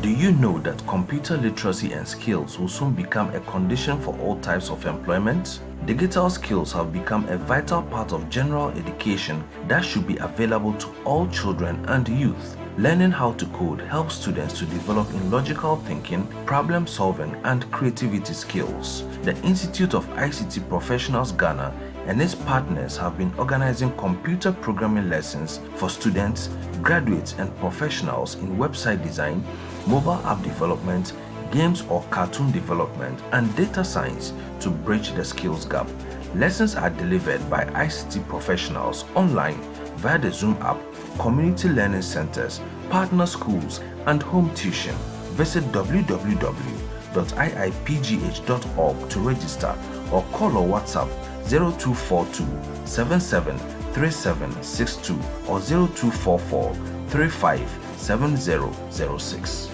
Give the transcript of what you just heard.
Do you know that computer literacy and skills will soon become a condition for all types of employment? Digital skills have become a vital part of general education that should be available to all children and youth. Learning how to code helps students to develop in logical thinking, problem solving, and creativity skills. The Institute of ICT Professionals Ghana and its partners have been organizing computer programming lessons for students, graduates, and professionals in website design, mobile app development, games or cartoon development, and data science to bridge the skills gap. Lessons are delivered by ICT professionals online via the Zoom app, community learning centers, partner schools, and home tuition. Visit www.iipgh.org to register or call or WhatsApp 0242 773762 or 0244 357006.